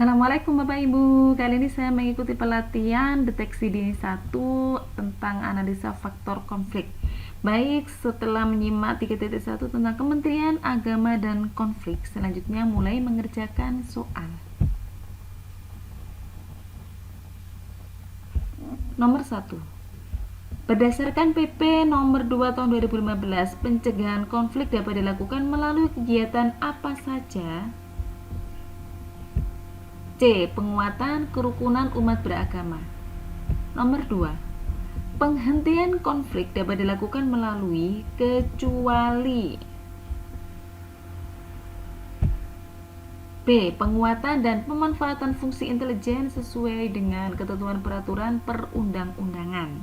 Assalamualaikum Bapak Ibu. Kali ini saya mengikuti pelatihan deteksi dini 1 tentang analisa faktor konflik. Baik, setelah menyimak 3.1 tentang Kementerian Agama dan Konflik, selanjutnya mulai mengerjakan soal. Nomor 1. Berdasarkan PP nomor 2 tahun 2015, pencegahan konflik dapat dilakukan melalui kegiatan apa saja? C. Penguatan kerukunan umat beragama. Nomor 2. Penghentian konflik dapat dilakukan melalui kecuali B. Penguatan dan pemanfaatan fungsi intelijen sesuai dengan ketentuan peraturan perundang-undangan.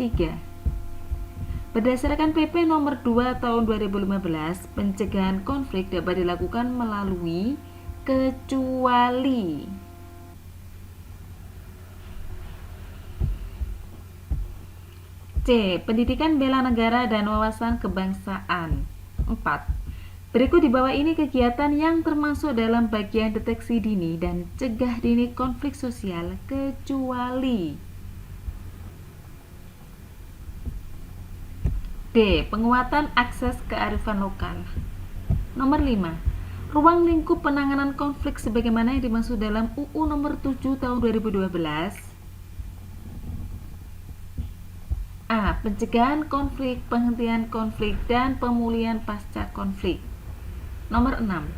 3. Berdasarkan PP nomor 2 tahun 2015, pencegahan konflik dapat dilakukan melalui kecuali C. Pendidikan bela negara dan wawasan kebangsaan. 4. Berikut di bawah ini kegiatan yang termasuk dalam bagian deteksi dini dan cegah dini konflik sosial kecuali D. Penguatan akses kearifan lokal. Nomor 5. Ruang lingkup penanganan konflik sebagaimana yang dimaksud dalam UU nomor 7 tahun 2012. A. Pencegahan konflik, penghentian konflik, dan pemulihan pasca konflik. Nomor 6.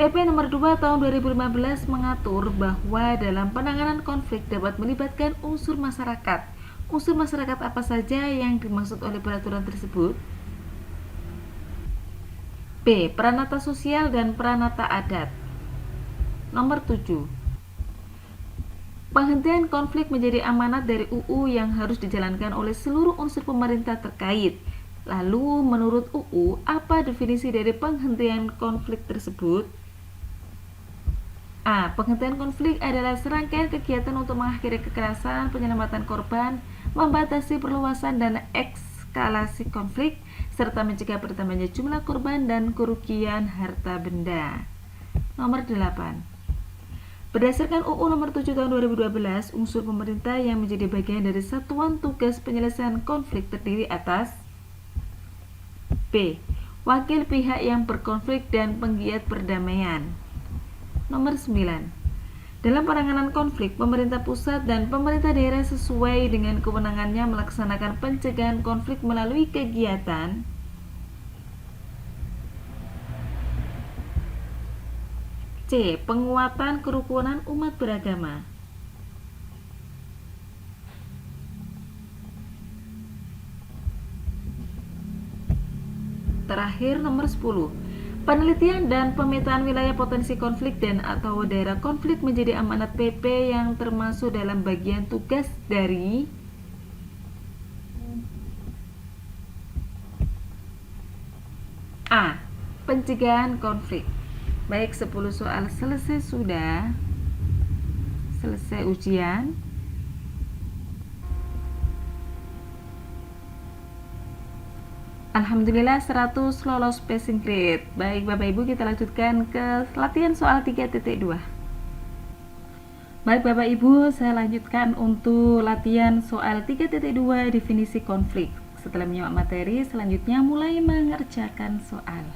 PP nomor 2 tahun 2015 mengatur bahwa dalam penanganan konflik dapat melibatkan unsur masyarakat. Unsur masyarakat apa saja yang dimaksud oleh peraturan tersebut? B. Peranata sosial dan peranata adat. Nomor 7. Penghentian konflik menjadi amanat dari UU yang harus dijalankan oleh seluruh unsur pemerintah terkait. Lalu, menurut UU, apa definisi dari penghentian konflik tersebut? A. Penghentian konflik adalah serangkaian kegiatan untuk mengakhiri kekerasan, penyelamatan korban, membatasi perluasan dan eskalasi konflik, serta mencegah bertambahnya jumlah korban dan kerugian harta benda. Nomor 8. Berdasarkan UU nomor 7 tahun 2012, unsur pemerintah yang menjadi bagian dari satuan tugas penyelesaian konflik terdiri atas B. Wakil pihak yang berkonflik dan penggiat perdamaian. Nomor 9. Dalam penanganan konflik, pemerintah pusat dan pemerintah daerah sesuai dengan kewenangannya melaksanakan pencegahan konflik melalui kegiatan C. Penguatan kerukunan umat beragama. Terakhir, nomor 10. Penelitian dan pemetaan wilayah potensi konflik dan atau daerah konflik menjadi amanat PP yang termasuk dalam bagian tugas dari A. Pencegahan konflik. Baik, 10 soal selesai sudah. Selesai ujian. Alhamdulillah 100 lolos passing grade. Baik Bapak Ibu, kita lanjutkan ke latihan soal 3.2. Baik Bapak Ibu, saya lanjutkan untuk latihan soal 3.2 definisi konflik. Setelah menyimak materi, selanjutnya mulai mengerjakan soal.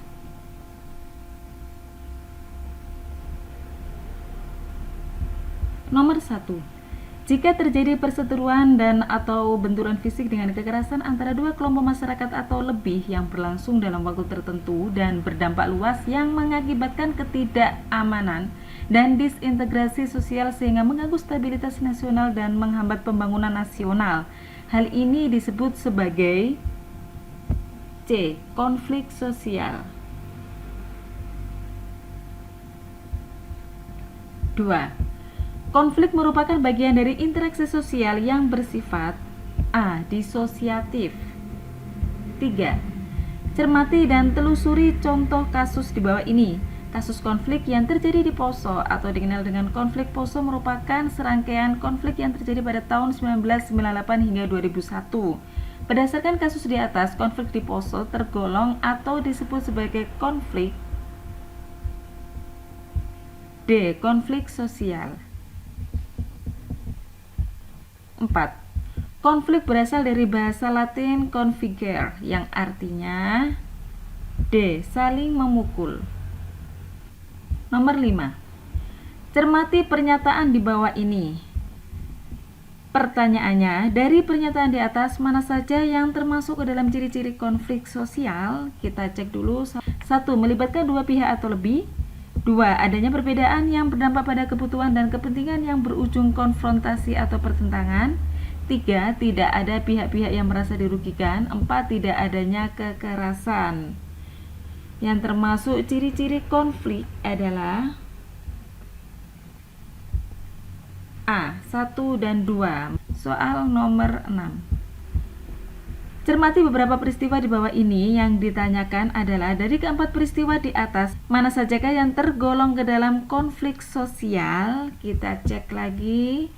Nomor 1. Jika terjadi perseteruan dan atau benturan fisik dengan kekerasan antara dua kelompok masyarakat atau lebih yang berlangsung dalam waktu tertentu dan berdampak luas yang mengakibatkan ketidakamanan dan disintegrasi sosial sehingga mengganggu stabilitas nasional dan menghambat pembangunan nasional. Hal ini disebut sebagai C. Konflik sosial. 2. Konflik merupakan bagian dari interaksi sosial yang bersifat A. Disosiatif. 3. Cermati dan telusuri contoh kasus di bawah ini. Kasus konflik yang terjadi di Poso atau dikenal dengan konflik Poso merupakan serangkaian konflik yang terjadi pada tahun 1998 hingga 2001. Berdasarkan kasus di atas, konflik di Poso tergolong atau disebut sebagai konflik D. Konflik sosial. 4. Konflik berasal dari bahasa Latin configere yang artinya D. Saling memukul. Nomor 5. Cermati pernyataan di bawah ini. Pertanyaannya, dari pernyataan di atas mana saja yang termasuk ke dalam ciri-ciri konflik sosial? Kita cek dulu. 1. Melibatkan dua pihak atau lebih. 2. Adanya perbedaan yang berdampak pada kebutuhan dan kepentingan yang berujung konfrontasi atau pertentangan. 3. Tidak ada pihak-pihak yang merasa dirugikan. 4. Tidak adanya kekerasan. Yang termasuk ciri-ciri konflik adalah A. 1 dan 2. Soal nomor 6. Cermati beberapa peristiwa di bawah ini. Yang ditanyakan adalah dari keempat peristiwa di atas, mana sajakah yang tergolong ke dalam konflik sosial? Kita cek lagi.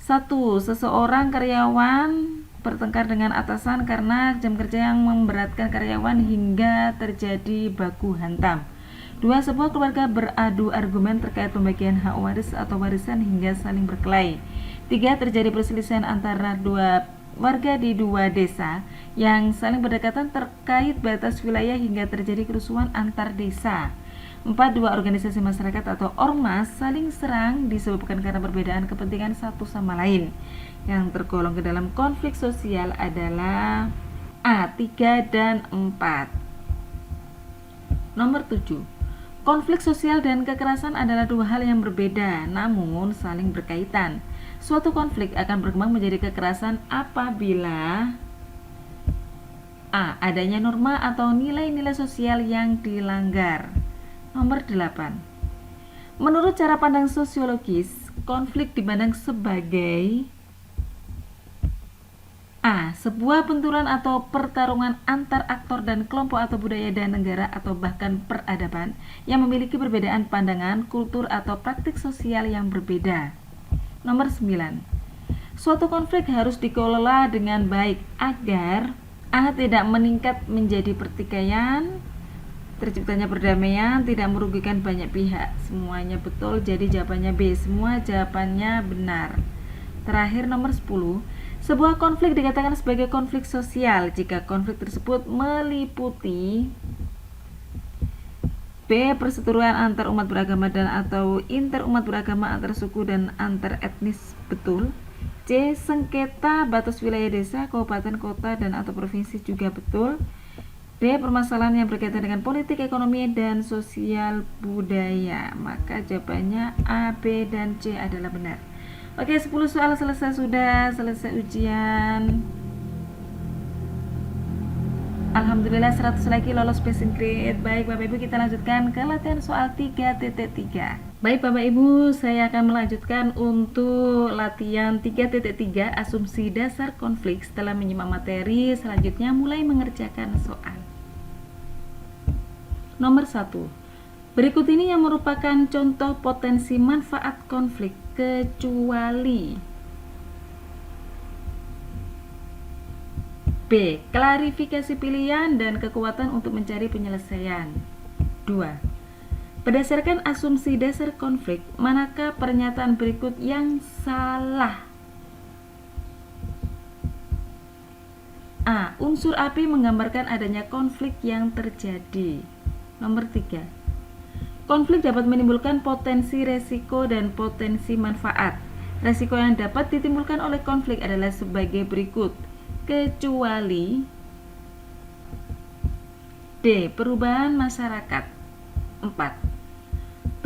1. Seseorang karyawan bertengkar dengan atasan karena jam kerja yang memberatkan karyawan hingga terjadi baku hantam. 2. Sebuah keluarga beradu argumen terkait pembagian hak waris atau warisan hingga saling berkelahi. 3. Terjadi perselisihan antara dua warga di dua desa yang saling berdekatan terkait batas wilayah hingga terjadi kerusuhan antar desa. 4. Dua organisasi masyarakat atau ormas saling serang disebabkan karena perbedaan kepentingan satu sama lain. Yang tergolong ke dalam konflik sosial adalah A. 3 dan 4. Nomor 7. Konflik sosial dan kekerasan adalah dua hal yang berbeda, namun saling berkaitan. Suatu konflik akan berkembang menjadi kekerasan apabila A. Adanya norma atau nilai-nilai sosial yang dilanggar. Nomor 8. Menurut cara pandang sosiologis, konflik dipandang sebagai A. Sebuah benturan atau pertarungan antar aktor dan kelompok atau budaya dan negara atau bahkan peradaban yang memiliki perbedaan pandangan, kultur atau praktik sosial yang berbeda. Nomor 9. Suatu konflik harus dikelola dengan baik agar A. Tidak meningkat menjadi pertikaian, terciptanya perdamaian, tidak merugikan banyak pihak. Semuanya betul, jadi jawabannya B. Semua jawabannya benar. Terakhir nomor 10. Sebuah konflik dikatakan sebagai konflik sosial jika konflik tersebut meliputi B. Perseteruan antar umat beragama dan atau interumat beragama, antar suku dan antar etnis, betul. C. Sengketa batas wilayah desa, kabupaten, kota dan atau provinsi, juga betul. D. Permasalahan yang berkaitan dengan politik, ekonomi dan sosial budaya. Maka jawabannya A, B dan C adalah benar. Oke, 10 soal selesai, sudah selesai ujian. Alhamdulillah 100 lagi lolos passing grade. Baik Bapak Ibu, kita lanjutkan ke latihan soal 3.3. Baik Bapak Ibu, saya akan melanjutkan untuk latihan 3.3 asumsi dasar konflik setelah menyimak materi. Selanjutnya mulai mengerjakan soal. Nomor 1. Berikut ini yang merupakan contoh potensi manfaat konflik kecuali B. Klarifikasi pilihan dan kekuatan untuk mencari penyelesaian. 2. Berdasarkan asumsi dasar konflik, manakah pernyataan berikut yang salah? A. Unsur api menggambarkan adanya konflik yang terjadi. Nomor 3. Konflik dapat menimbulkan potensi resiko dan potensi manfaat. Resiko yang dapat ditimbulkan oleh konflik adalah sebagai berikut, kecuali D. Perubahan masyarakat. 4.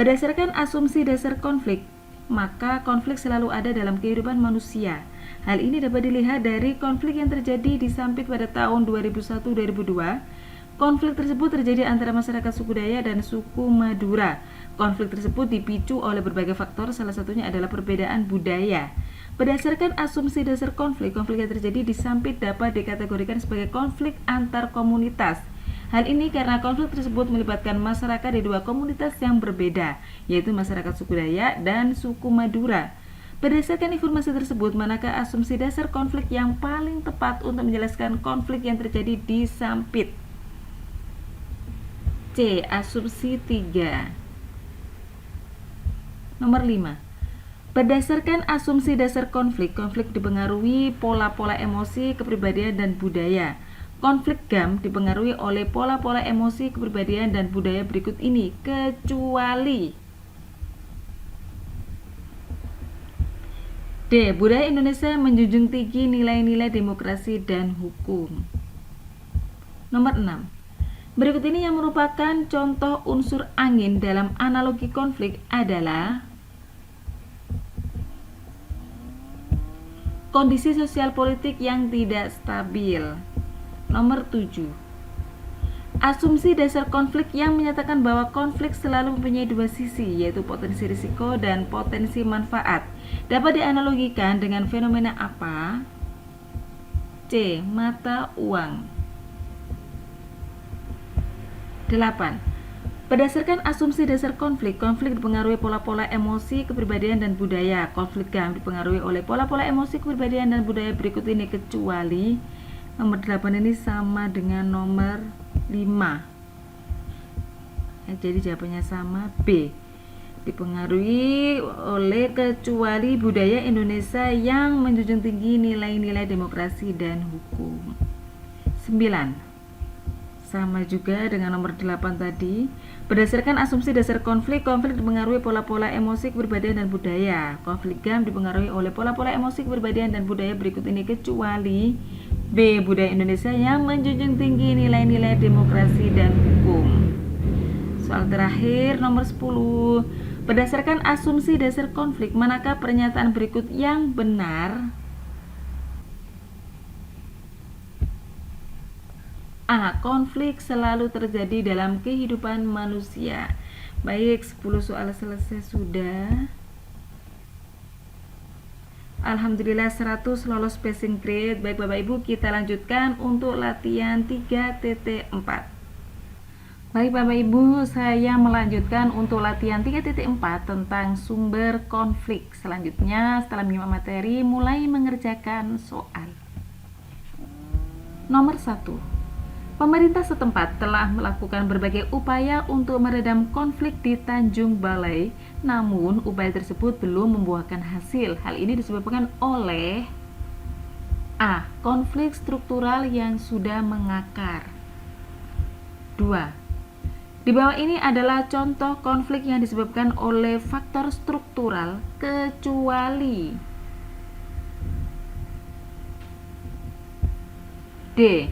Berdasarkan asumsi dasar konflik, maka konflik selalu ada dalam kehidupan manusia. Hal ini dapat dilihat dari konflik yang terjadi di Sampit pada tahun 2001-2002. Konflik tersebut terjadi antara masyarakat suku Dayak dan suku Madura. Konflik tersebut dipicu oleh berbagai faktor, salah satunya adalah perbedaan budaya. Berdasarkan asumsi dasar konflik, konflik yang terjadi di Sampit dapat dikategorikan sebagai konflik antar komunitas. Hal ini karena konflik tersebut melibatkan masyarakat di dua komunitas yang berbeda, yaitu masyarakat suku Dayak dan suku Madura. Berdasarkan informasi tersebut, manakah asumsi dasar konflik yang paling tepat untuk menjelaskan konflik yang terjadi di Sampit? C. Asumsi 3. Nomor 5. Berdasarkan asumsi dasar konflik dipengaruhi pola-pola emosi, kepribadian, dan budaya. Konflik GAM dipengaruhi oleh pola-pola emosi, kepribadian, dan budaya berikut ini, kecuali D. Budaya Indonesia menjunjung tinggi nilai-nilai demokrasi dan hukum. Nomor 6. Berikut ini yang merupakan contoh unsur angin dalam analogi konflik adalah kondisi sosial politik yang tidak stabil. Nomor 7. Asumsi dasar konflik yang menyatakan bahwa konflik selalu mempunyai dua sisi, yaitu potensi risiko dan potensi manfaat. Dapat dianalogikan dengan fenomena apa? C. Mata uang. 8. Berdasarkan asumsi dasar konflik dipengaruhi pola-pola emosi, kepribadian, dan budaya. Konflik GAM dipengaruhi oleh pola-pola emosi, kepribadian, dan budaya berikut ini, kecuali nomor 8 ini sama dengan nomor 5. Jadi jawabannya sama, B. Dipengaruhi oleh kecuali budaya Indonesia yang menjunjung tinggi nilai-nilai demokrasi dan hukum. 9. Sama juga dengan nomor 8 tadi. Berdasarkan asumsi dasar konflik dipengaruhi pola-pola emosi, kepribadian, dan budaya. Konflik GAM dipengaruhi oleh pola-pola emosi, kepribadian, dan budaya berikut ini, kecuali B. Budaya Indonesia yang menjunjung tinggi nilai-nilai demokrasi dan hukum. Soal terakhir nomor 10. Berdasarkan asumsi dasar konflik, manakah pernyataan berikut yang benar? A. Konflik selalu terjadi dalam kehidupan manusia. Baik, 10 soal selesai sudah. Alhamdulillah 100 lolos passing grade. Baik Bapak Ibu, kita lanjutkan untuk latihan 3.4. Baik Bapak Ibu, saya melanjutkan untuk latihan 3.4 tentang sumber konflik. Selanjutnya, setelah menyimak materi, mulai mengerjakan soal. Nomor 1. Pemerintah setempat telah melakukan berbagai upaya untuk meredam konflik di Tanjung Balai, namun upaya tersebut belum membuahkan hasil. Hal ini disebabkan oleh A. Konflik struktural yang sudah mengakar. 2. Di bawah ini adalah contoh konflik yang disebabkan oleh faktor struktural, kecuali D.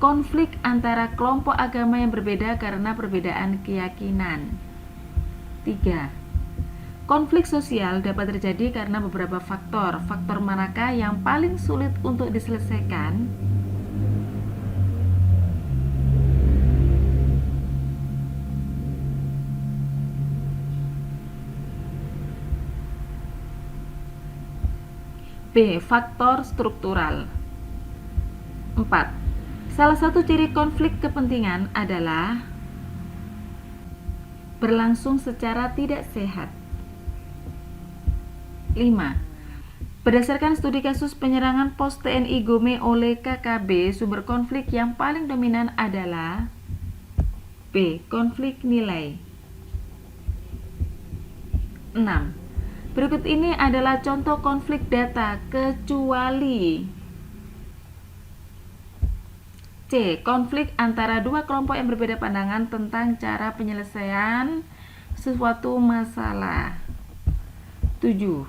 Konflik antara kelompok agama yang berbeda karena perbedaan keyakinan. 3. Konflik sosial dapat terjadi karena beberapa faktor. Faktor manakah yang paling sulit untuk diselesaikan? B. Faktor struktural. 4. Salah satu ciri konflik kepentingan adalah berlangsung secara tidak sehat. 5. Berdasarkan studi kasus penyerangan pos TNI Gome oleh KKB, sumber konflik yang paling dominan adalah B. Konflik nilai. 6. Berikut ini adalah contoh konflik data, kecuali C. Konflik antara dua kelompok yang berbeda pandangan tentang cara penyelesaian suatu masalah. 7.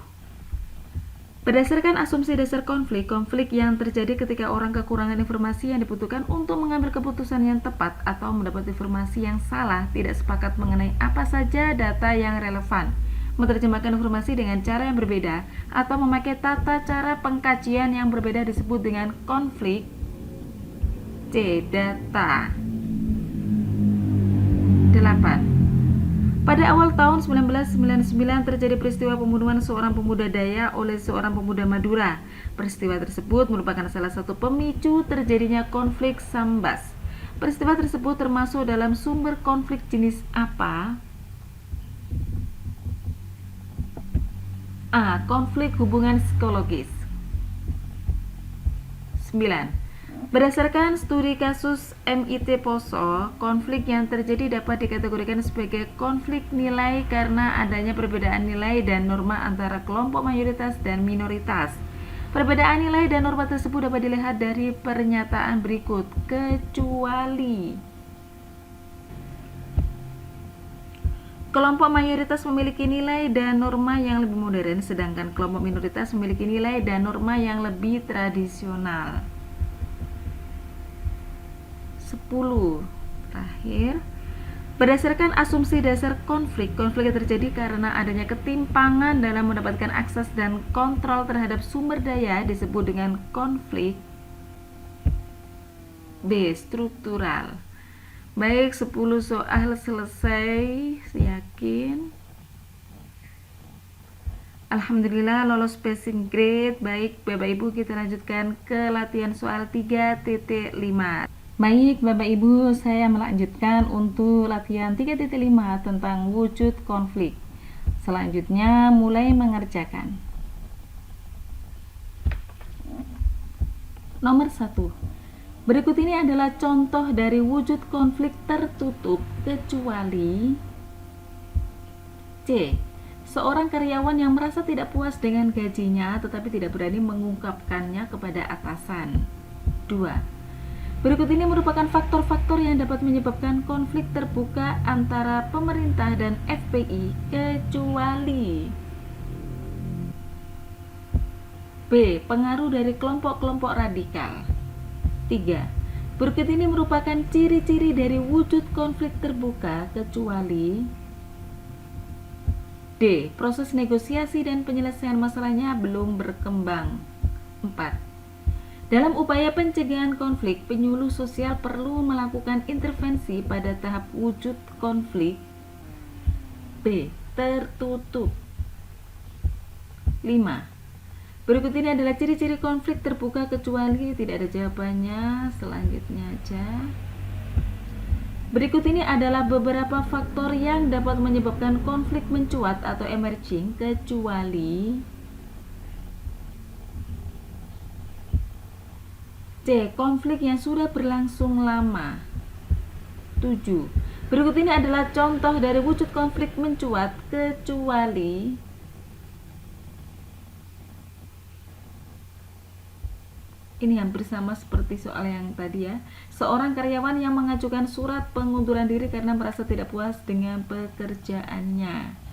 Berdasarkan asumsi dasar konflik yang terjadi ketika orang kekurangan informasi yang dibutuhkan untuk mengambil keputusan yang tepat atau mendapat informasi yang salah, tidak sepakat mengenai apa saja data yang relevan, menerjemahkan informasi dengan cara yang berbeda, atau memakai tata cara pengkajian yang berbeda disebut dengan konflik. C. Data. 8. Pada awal tahun 1999 terjadi peristiwa pembunuhan seorang pemuda Dayak oleh seorang pemuda Madura. Peristiwa tersebut merupakan salah satu pemicu terjadinya konflik Sambas. Peristiwa tersebut termasuk dalam sumber konflik jenis apa? A. Konflik hubungan psikologis. 9. Berdasarkan studi kasus MIT Poso, konflik yang terjadi dapat dikategorikan sebagai konflik nilai karena adanya perbedaan nilai dan norma antara kelompok mayoritas dan minoritas. Perbedaan nilai dan norma tersebut dapat dilihat dari pernyataan berikut, kecuali kelompok mayoritas memiliki nilai dan norma yang lebih modern, sedangkan kelompok minoritas memiliki nilai dan norma yang lebih tradisional. 10. Terakhir, berdasarkan asumsi dasar konflik yang terjadi karena adanya ketimpangan dalam mendapatkan akses dan kontrol terhadap sumber daya disebut dengan konflik. B. Struktural. Baik, 10 soal selesai, yakin. Alhamdulillah lolos passing grade. Baik Bapak Ibu, kita lanjutkan ke latihan soal 3.5. Baik Bapak Ibu, saya melanjutkan untuk latihan 3.5 tentang wujud konflik. Selanjutnya mulai mengerjakan. Nomor 1. Berikut ini adalah contoh dari wujud konflik tertutup kecuali C. Seorang karyawan yang merasa tidak puas dengan gajinya tetapi tidak berani mengungkapkannya kepada atasan. 2. Berikut ini merupakan faktor-faktor yang dapat menyebabkan konflik terbuka antara pemerintah dan FPI kecuali B. Pengaruh dari kelompok-kelompok radikal. 3. Berikut ini merupakan ciri-ciri dari wujud konflik terbuka kecuali D. Proses negosiasi dan penyelesaian masalahnya belum berkembang. 4. Dalam upaya pencegahan konflik, penyuluh sosial perlu melakukan intervensi pada tahap wujud konflik. B. Tertutup. 5. Berikut ini adalah ciri-ciri konflik terbuka kecuali, tidak ada jawabannya, selanjutnya aja. Berikut ini adalah beberapa faktor yang dapat menyebabkan konflik mencuat atau emerging kecuali C. Konflik yang sudah berlangsung lama. 7. Berikut ini adalah contoh dari wujud konflik mencuat kecuali ini hampir sama seperti soal yang tadi ya. Seorang karyawan yang mengajukan surat pengunduran diri karena merasa tidak puas dengan pekerjaannya.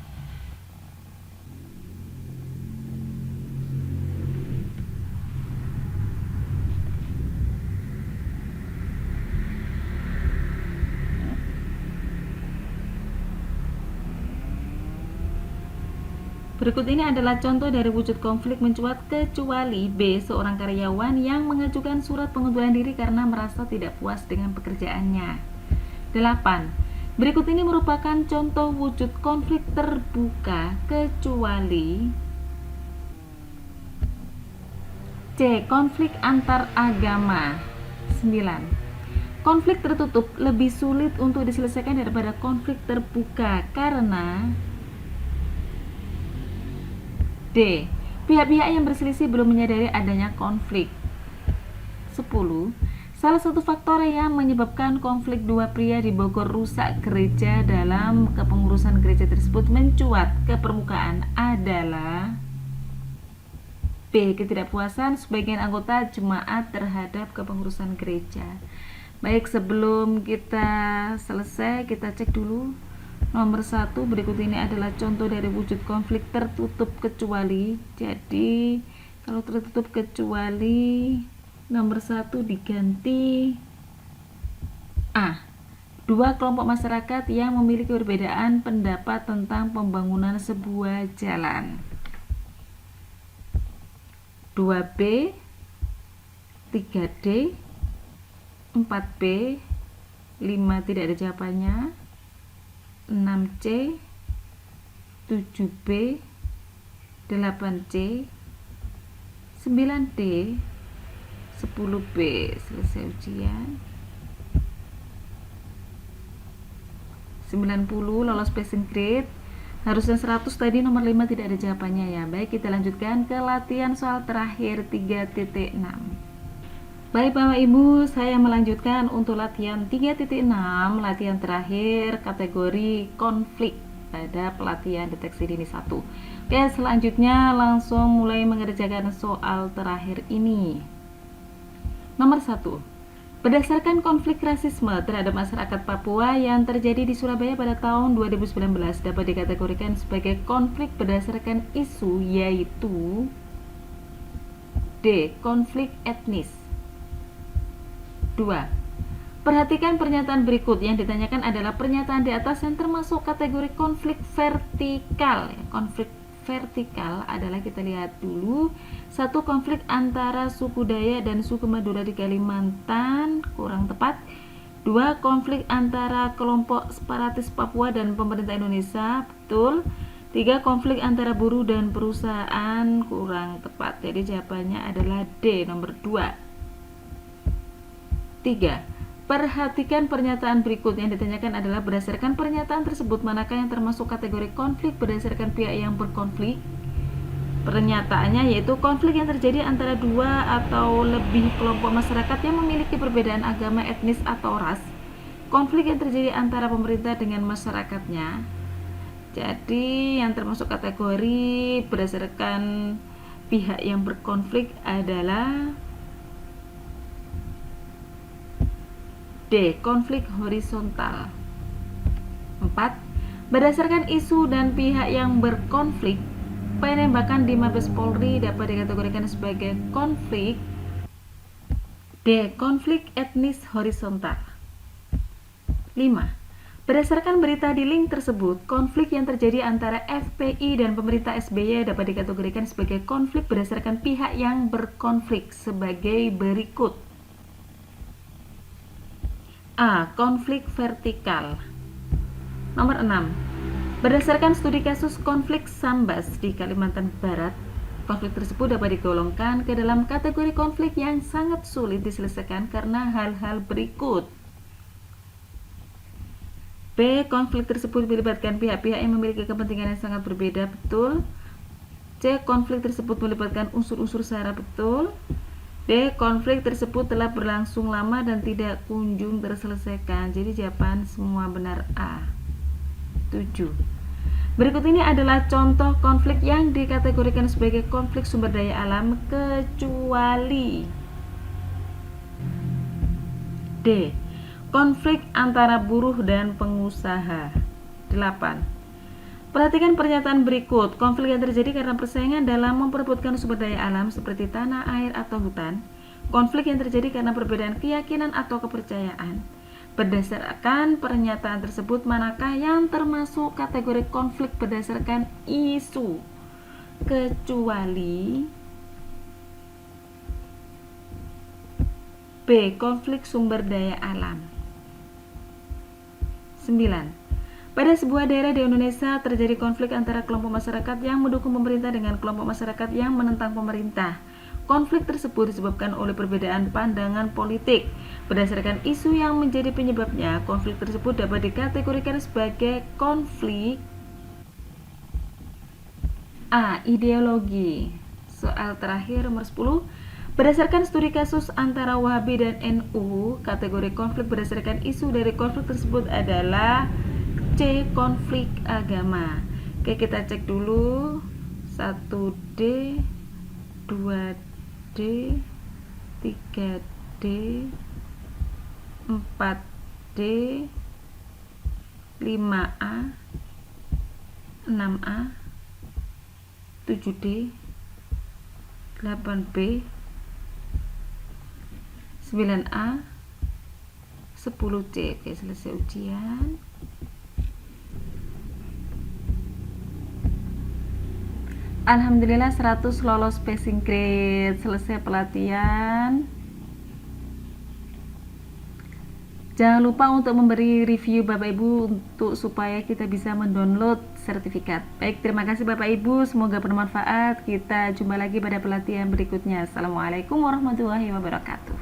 Berikut ini adalah contoh dari wujud konflik mencuat kecuali B. Seorang karyawan yang mengajukan surat pengunduran diri karena merasa tidak puas dengan pekerjaannya. 8. Berikut ini merupakan contoh wujud konflik terbuka kecuali C. Konflik antar agama. 9. Konflik tertutup lebih sulit untuk diselesaikan daripada konflik terbuka karena D. Pihak-pihak yang berselisih belum menyadari adanya konflik. 10. Salah satu faktor yang menyebabkan konflik dua pria di Bogor rusak gereja dalam kepengurusan gereja tersebut mencuat ke permukaan adalah B. Ketidakpuasan sebagian anggota jemaat terhadap kepengurusan gereja. Baik, sebelum kita selesai, kita cek dulu. Nomor 1, berikut ini adalah contoh dari wujud konflik tertutup kecuali. Jadi kalau tertutup kecuali nomor 1 diganti A. Dua kelompok masyarakat yang memiliki perbedaan pendapat tentang pembangunan sebuah jalan. 2B, 3D, 4B, 5 tidak ada jawabannya, 6C, 7B, 8C, 9D, 10B. Selesai ujian. 90 lolos passing grade. Harusnya 100, tadi nomor 5 tidak ada jawabannya ya. Baik, kita lanjutkan ke latihan soal terakhir 3.6. Baik Bapak Ibu, saya melanjutkan untuk latihan 3.6, latihan terakhir kategori konflik pada pelatihan deteksi dini 1. Oke, selanjutnya langsung mulai mengerjakan soal terakhir ini. Nomor 1. Berdasarkan konflik rasisme terhadap masyarakat Papua yang terjadi di Surabaya pada tahun 2019 dapat dikategorikan sebagai konflik berdasarkan isu, yaitu D. Konflik etnis. 2. Perhatikan pernyataan berikut. Yang ditanyakan adalah pernyataan di atas yang termasuk kategori konflik vertikal. Konflik vertikal adalah, kita lihat dulu, satu, konflik antara suku Dayak dan suku Madura di Kalimantan, kurang tepat. 2. Konflik antara kelompok separatis Papua dan pemerintah Indonesia, betul. 3. Konflik antara buruh dan perusahaan, kurang tepat. Jadi jawabannya adalah D, nomor 2. 3. Perhatikan pernyataan berikut. Yang ditanyakan adalah berdasarkan pernyataan tersebut manakah yang termasuk kategori konflik berdasarkan pihak yang berkonflik. Pernyataannya yaitu konflik yang terjadi antara dua atau lebih kelompok masyarakat yang memiliki perbedaan agama, etnis, atau ras. Konflik yang terjadi antara pemerintah dengan masyarakatnya. Jadi yang termasuk kategori berdasarkan pihak yang berkonflik adalah D. Konflik horizontal. 4. Berdasarkan isu dan pihak yang berkonflik, penembakan di Mabes Polri dapat dikategorikan sebagai konflik D. Konflik etnis horizontal. 5. Berdasarkan berita di link tersebut, konflik yang terjadi antara FPI dan pemerintah SBY dapat dikategorikan sebagai konflik berdasarkan pihak yang berkonflik sebagai berikut. A. Konflik vertikal. Nomor 6. Berdasarkan studi kasus konflik Sambas di Kalimantan Barat, konflik tersebut dapat digolongkan ke dalam kategori konflik yang sangat sulit diselesaikan karena hal-hal berikut. B. Konflik tersebut melibatkan pihak-pihak yang memiliki kepentingan yang sangat berbeda, betul. C. Konflik tersebut melibatkan unsur-unsur SARA, betul. D. Konflik tersebut telah berlangsung lama dan tidak kunjung terselesaikan. Jadi jawaban semua benar A. 7. Berikut ini adalah contoh konflik yang dikategorikan sebagai konflik sumber daya alam kecuali D. Konflik antara buruh dan pengusaha. 8. Perhatikan pernyataan berikut. Konflik yang terjadi karena persaingan dalam memperebutkan sumber daya alam seperti tanah, air, atau hutan. Konflik yang terjadi karena perbedaan keyakinan atau kepercayaan. Berdasarkan pernyataan tersebut, manakah yang termasuk kategori konflik berdasarkan isu? Kecuali B. Konflik sumber daya alam. 9. Pada sebuah daerah di Indonesia terjadi konflik antara kelompok masyarakat yang mendukung pemerintah dengan kelompok masyarakat yang menentang pemerintah. Konflik tersebut disebabkan oleh perbedaan pandangan politik. Berdasarkan isu yang menjadi penyebabnya, konflik tersebut dapat dikategorikan sebagai konflik A. Ideologi. Soal terakhir nomor 10. Berdasarkan studi kasus antara Wahabi dan NU, kategori konflik berdasarkan isu dari konflik tersebut adalah C. Konflik agama. Oke, kita cek dulu. 1D, 2D, 3D, 4D, 5A, 6A, 7D, 8B, 9A, 10C. Oke, selesai ujian. Alhamdulillah 100 lolos passing grade. Selesai pelatihan. Jangan lupa untuk memberi review Bapak Ibu untuk supaya kita bisa mendownload sertifikat. Baik, terima kasih Bapak Ibu, semoga bermanfaat. Kita jumpa lagi pada pelatihan berikutnya. Assalamualaikum warahmatullahi wabarakatuh.